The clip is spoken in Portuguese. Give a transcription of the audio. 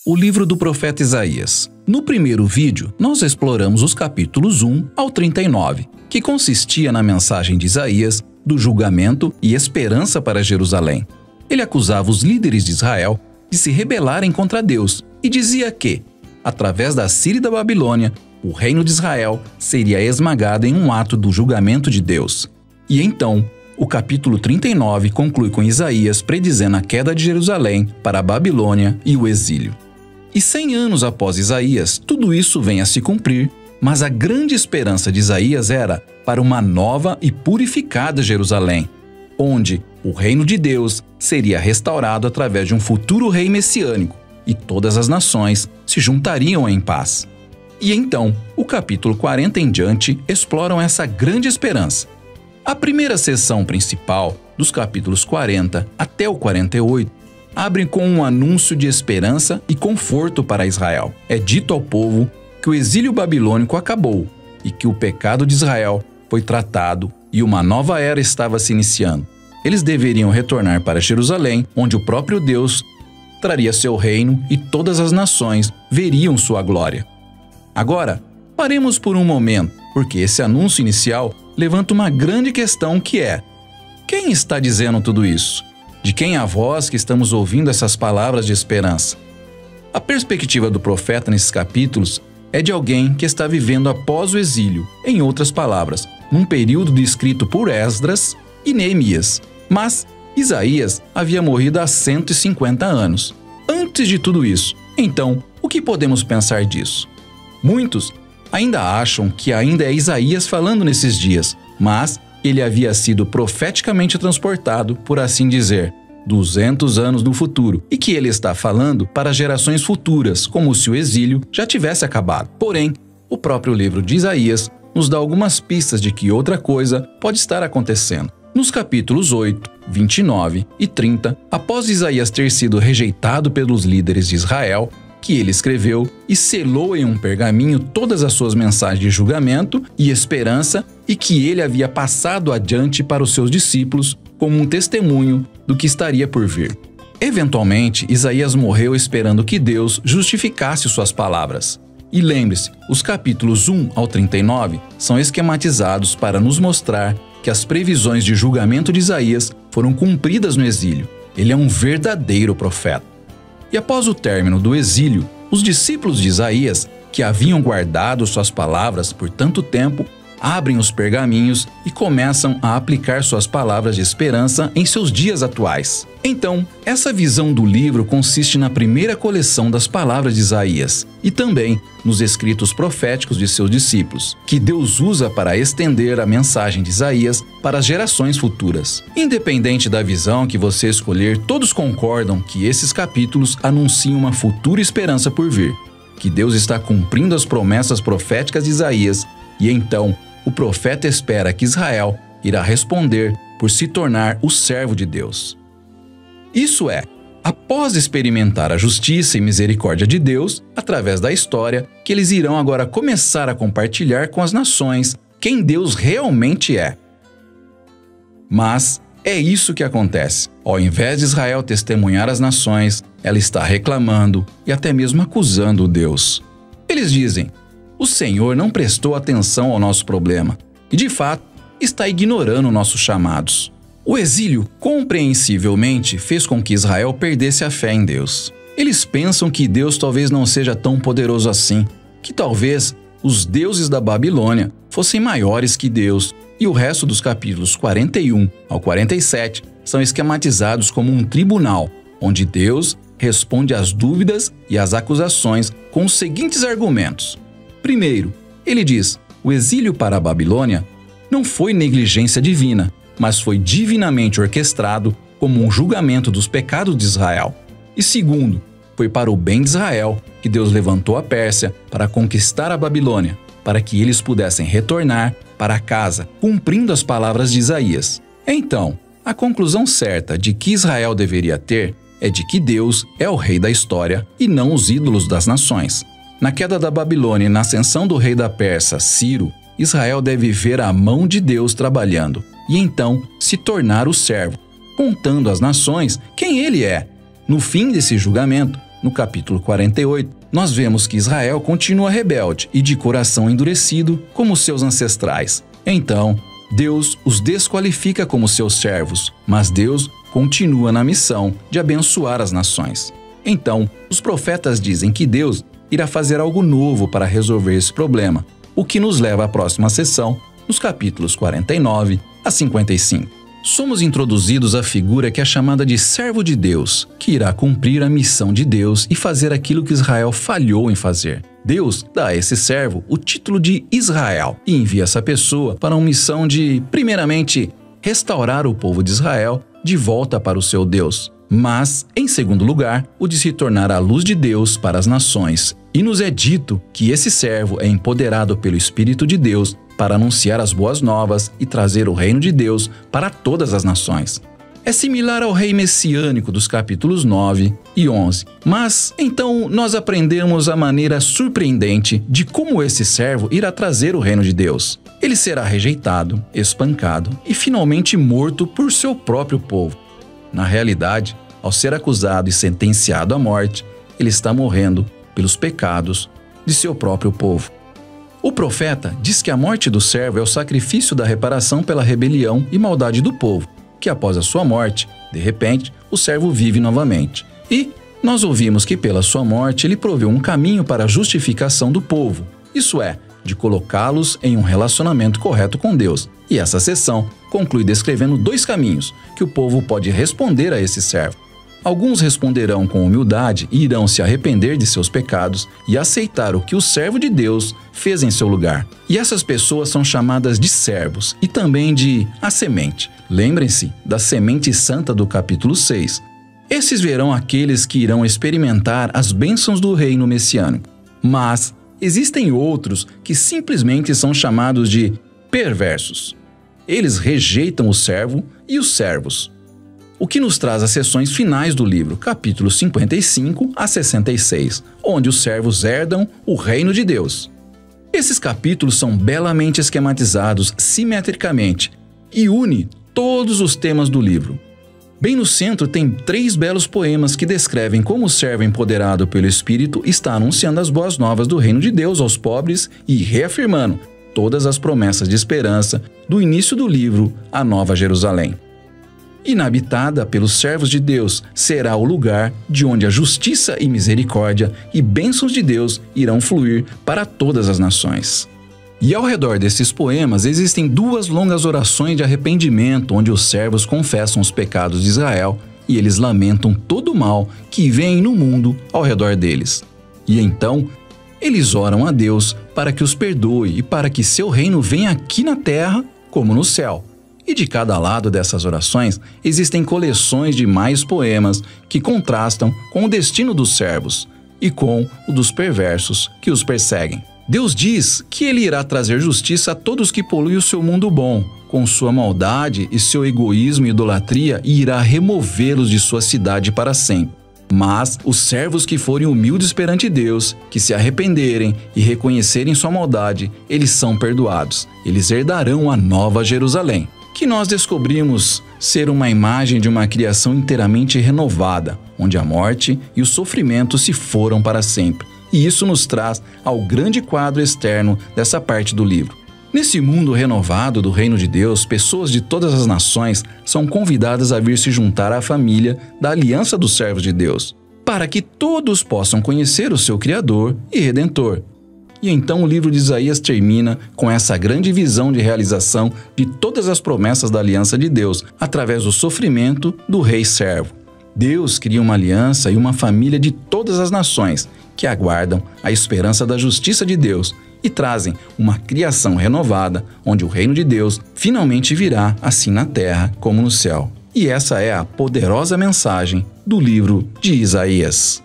o livro do profeta Isaías. No primeiro vídeo, nós exploramos os capítulos 1 ao 39, que consistia na mensagem de Isaías do julgamento e esperança para Jerusalém. Ele acusava os líderes de Israel de se rebelarem contra Deus e dizia que, através da Síria e da Babilônia, o reino de Israel seria esmagado em um ato do julgamento de Deus. E então, o capítulo 39 conclui com Isaías predizendo a queda de Jerusalém para a Babilônia e o exílio. E 100 anos após Isaías, tudo isso vem a se cumprir, mas a grande esperança de Isaías era para uma nova e purificada Jerusalém, onde o reino de Deus seria restaurado através de um futuro rei messiânico e todas as nações se juntariam em paz. E então, o capítulo 40 em diante exploram essa grande esperança. A primeira seção principal, dos capítulos 40 até o 48, abre com um anúncio de esperança e conforto para Israel. É dito ao povo que o exílio babilônico acabou e que o pecado de Israel foi tratado e uma nova era estava se iniciando. Eles deveriam retornar para Jerusalém, onde o próprio Deus traria seu reino e todas as nações veriam sua glória. Agora, paremos por um momento, porque esse anúncio inicial levanta uma grande questão que é: quem está dizendo tudo isso? De quem é a voz que estamos ouvindo essas palavras de esperança? A perspectiva do profeta nesses capítulos é de alguém que está vivendo após o exílio, em outras palavras, num período descrito por Esdras e Neemias. Mas Isaías havia morrido há 150 anos, antes de tudo isso. Então, o que podemos pensar disso? Muitos ainda acham que ainda é Isaías falando nesses dias, mas ele havia sido profeticamente transportado, por assim dizer, 200 anos no futuro, e que ele está falando para gerações futuras, como se o exílio já tivesse acabado. Porém, o próprio livro de Isaías nos dá algumas pistas de que outra coisa pode estar acontecendo. Nos capítulos 8, 29 e 30, após Isaías ter sido rejeitado pelos líderes de Israel, que ele escreveu e selou em um pergaminho todas as suas mensagens de julgamento e esperança e que ele havia passado adiante para os seus discípulos como um testemunho do que estaria por vir. Eventualmente, Isaías morreu esperando que Deus justificasse suas palavras. E lembre-se, os capítulos 1 ao 39 são esquematizados para nos mostrar que as previsões de julgamento de Isaías foram cumpridas no exílio. Ele é um verdadeiro profeta. E após o término do exílio, os discípulos de Isaías, que haviam guardado suas palavras por tanto tempo, abrem os pergaminhos e começam a aplicar suas palavras de esperança em seus dias atuais. Então, essa visão do livro consiste na primeira coleção das palavras de Isaías e também nos escritos proféticos de seus discípulos, que Deus usa para estender a mensagem de Isaías para as gerações futuras. Independente da visão que você escolher, todos concordam que esses capítulos anunciam uma futura esperança por vir, que Deus está cumprindo as promessas proféticas de Isaías e então o profeta espera que Israel irá responder por se tornar o servo de Deus. Isso é, após experimentar a justiça e misericórdia de Deus, através da história, que eles irão agora começar a compartilhar com as nações quem Deus realmente é. Mas é isso que acontece. Ao invés de Israel testemunhar às nações, ela está reclamando e até mesmo acusando Deus. Eles dizem: o Senhor não prestou atenção ao nosso problema e, de fato, está ignorando nossos chamados. O exílio, compreensivelmente, fez com que Israel perdesse a fé em Deus. Eles pensam que Deus talvez não seja tão poderoso assim, que talvez os deuses da Babilônia fossem maiores que Deus, e o resto dos capítulos 41 ao 47 são esquematizados como um tribunal, onde Deus responde às dúvidas e às acusações com os seguintes argumentos. Primeiro, ele diz: o exílio para a Babilônia não foi negligência divina, mas foi divinamente orquestrado como um julgamento dos pecados de Israel. E segundo, foi para o bem de Israel que Deus levantou a Pérsia para conquistar a Babilônia, para que eles pudessem retornar para casa, cumprindo as palavras de Isaías. Então, a conclusão certa de que Israel deveria ter é de que Deus é o rei da história e não os ídolos das nações. Na queda da Babilônia e na ascensão do rei da Pérsia, Ciro, Israel deve ver a mão de Deus trabalhando e então se tornar o servo, contando às nações quem ele é. No fim desse julgamento, no capítulo 48, nós vemos que Israel continua rebelde e de coração endurecido como seus ancestrais. Então, Deus os desqualifica como seus servos, mas Deus continua na missão de abençoar as nações. Então, os profetas dizem que Deus irá fazer algo novo para resolver esse problema, o que nos leva à próxima sessão, nos capítulos 49 a 55. Somos introduzidos à figura que é chamada de servo de Deus, que irá cumprir a missão de Deus e fazer aquilo que Israel falhou em fazer. Deus dá a esse servo o título de Israel e envia essa pessoa para uma missão de, primeiramente, restaurar o povo de Israel de volta para o seu Deus, mas, em segundo lugar, o de se tornar a luz de Deus para as nações. E nos é dito que esse servo é empoderado pelo Espírito de Deus para anunciar as boas novas e trazer o reino de Deus para todas as nações. É similar ao rei messiânico dos capítulos 9 e 11, mas então nós aprendemos a maneira surpreendente de como esse servo irá trazer o reino de Deus. Ele será rejeitado, espancado e finalmente morto por seu próprio povo. Na realidade, ao ser acusado e sentenciado à morte, ele está morrendo pelos pecados de seu próprio povo. O profeta diz que a morte do servo é o sacrifício da reparação pela rebelião e maldade do povo, que após a sua morte, de repente, o servo vive novamente. E nós ouvimos que pela sua morte ele proveu um caminho para a justificação do povo, isso é, de colocá-los em um relacionamento correto com Deus. E essa sessão conclui descrevendo 2 caminhos que o povo pode responder a esse servo. Alguns responderão com humildade e irão se arrepender de seus pecados e aceitar o que o servo de Deus fez em seu lugar. E essas pessoas são chamadas de servos e também de a semente. Lembrem-se da semente santa do capítulo 6. Esses verão aqueles que irão experimentar as bênçãos do reino messiânico. Mas existem outros que simplesmente são chamados de perversos. Eles rejeitam o servo e os servos. O que nos traz as sessões finais do livro, capítulos 55 a 66, onde os servos herdam o reino de Deus. Esses capítulos são belamente esquematizados simetricamente e une todos os temas do livro. Bem no centro tem 3 belos poemas que descrevem como o servo empoderado pelo Espírito está anunciando as boas novas do reino de Deus aos pobres e reafirmando todas as promessas de esperança do início do livro, a Nova Jerusalém. Inabitada pelos servos de Deus, será o lugar de onde a justiça e misericórdia e bênçãos de Deus irão fluir para todas as nações. E ao redor desses poemas existem 2 longas orações de arrependimento, onde os servos confessam os pecados de Israel e eles lamentam todo o mal que vem no mundo ao redor deles. E então, eles oram a Deus para que os perdoe e para que seu reino venha aqui na terra como no céu. E de cada lado dessas orações existem coleções de mais poemas que contrastam com o destino dos servos e com o dos perversos que os perseguem. Deus diz que ele irá trazer justiça a todos que poluem o seu mundo bom, com sua maldade e seu egoísmo e idolatria, e irá removê-los de sua cidade para sempre. Mas os servos que forem humildes perante Deus, que se arrependerem e reconhecerem sua maldade, eles são perdoados. Eles herdarão a Nova Jerusalém, que nós descobrimos ser uma imagem de uma criação inteiramente renovada, onde a morte e o sofrimento se foram para sempre. E isso nos traz ao grande quadro externo dessa parte do livro. Nesse mundo renovado do reino de Deus, pessoas de todas as nações são convidadas a vir se juntar à família da aliança dos servos de Deus, para que todos possam conhecer o seu Criador e Redentor. E então o livro de Isaías termina com essa grande visão de realização de todas as promessas da aliança de Deus, através do sofrimento do rei servo. Deus cria uma aliança e uma família de todas as nações, que aguardam a esperança da justiça de Deus e trazem uma criação renovada, onde o reino de Deus finalmente virá assim na terra como no céu. E essa é a poderosa mensagem do livro de Isaías.